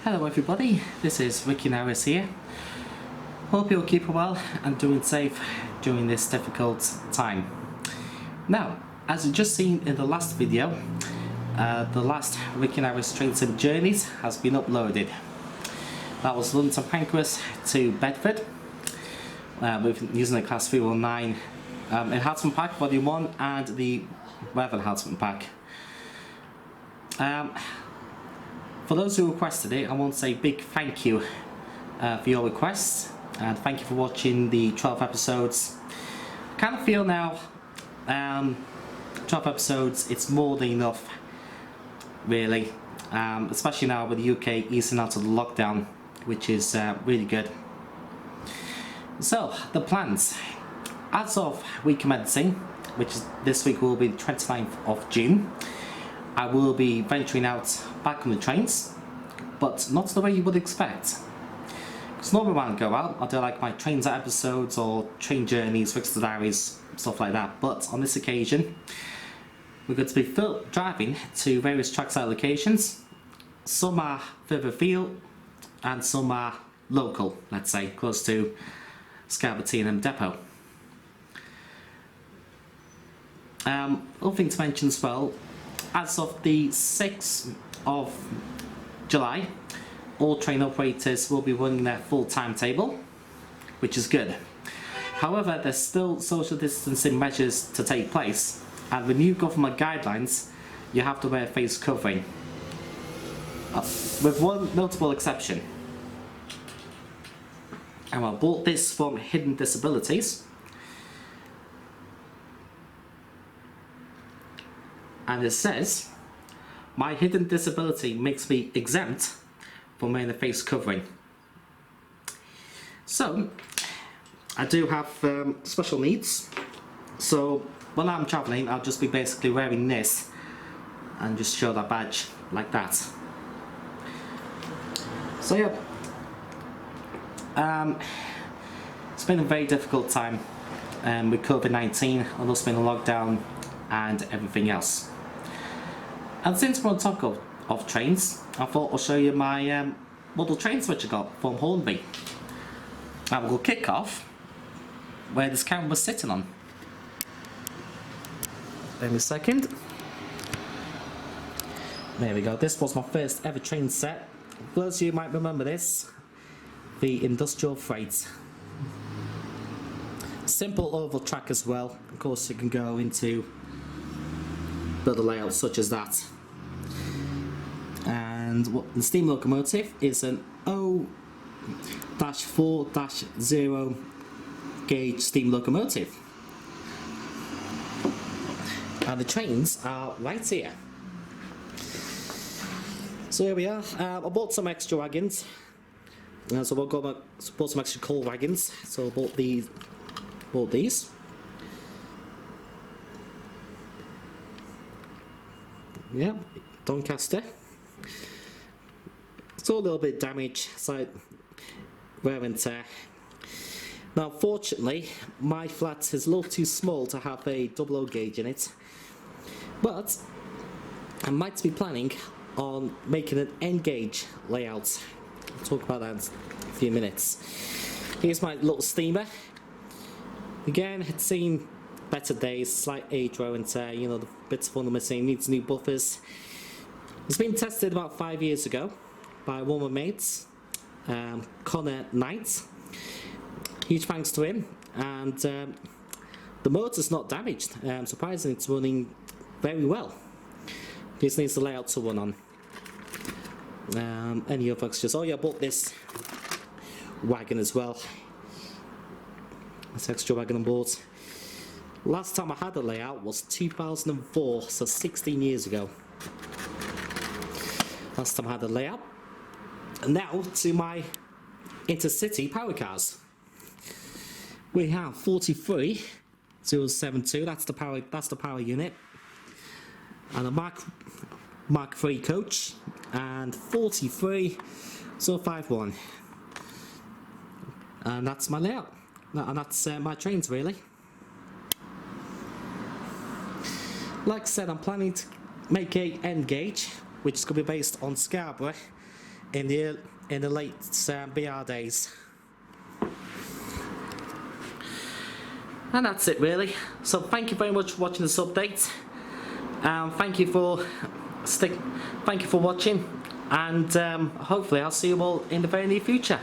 Hello everybody, this is Ricky Nowis here. Hope you're keeping well and doing safe during this difficult time. Now, as you've just seen in the last video, the last Ricky Nowis Trainspotting Journeys has been uploaded. That was London to Pancras to Bedford, using the Class 319 Enhancement Pack Volume 1 and the Weather Enhancement Pack. For those who requested it, I want to say a big thank you for your requests, and thank you for watching the 12 episodes. I kind of feel now 12 episodes, it's more than enough, really, especially now with the UK easing out of the lockdown, which is really good. So, the plans. As of week commencing, which is this week will be the 29th of June, I will be venturing out back on the trains, but not the way you would expect. Because normally when I go out, I do like my trains out episodes or train journeys, Rick's diaries, stuff like that. But on this occasion, we're going to be driving to various trackside locations. Some are further afield, and some are local, let's say, close to Scarborough T&M depot. Other thing to mention as well, as of the 6th of July, all train operators will be running their full timetable, which is good. However, there's still social distancing measures to take place, and with new government guidelines, you have to wear face covering, with one notable exception. And I bought this from Hidden Disabilities, and it says, "My hidden disability makes me exempt from wearing a face covering." So, I do have special needs, so when I'm travelling I'll just be basically wearing this and just show that badge like that. So yeah, it's been a very difficult time with COVID-19, and also been a lockdown and everything else. And since we're on top of trains, I thought I'll show you my model trains which I got from Hornby. And we'll kick off where this camera was sitting on. Wait a second. There we go, this was my first ever train set. For those of you who might remember this, the industrial freight. Simple oval track as well. Of course you can go into other layouts such as that. And what the steam locomotive is an O-4-0 gauge steam locomotive. And the trains are right here. So here we are. I bought some extra wagons. So I bought some extra coal wagons. So I bought these. Yeah, Doncaster. It's all a little bit damaged, slight wear and tear. Now, fortunately, my flat is a little too small to have a 00 gauge in it, but I might be planning on making an N gauge layout. I'll talk about that in a few minutes. Here's my little steamer. Again, it's seen better days, slight age wear and tear, you know, the bits of the missing, needs new buffers. It's been tested about 5 years ago by one of my mates, Connor Knight. Huge thanks to him, and the motor's not damaged. Surprisingly, it's running very well. Just needs the layout to run on. Any other extras? Oh yeah, I bought this wagon as well. This extra wagon on board. Last time I had a layout was 2004, so 16 years ago. Last time I had a layout. And now to my intercity power cars. We have 43072, that's the power unit, and a Mark III coach, and 43051. And that's my layout. And that's my trains really. Like I said, I'm planning to make a N gauge, which is going to be based on Scarborough in the late BR days. And that's it really. So thank you very much for watching this update. Thank you for watching, and hopefully I'll see you all in the very near future.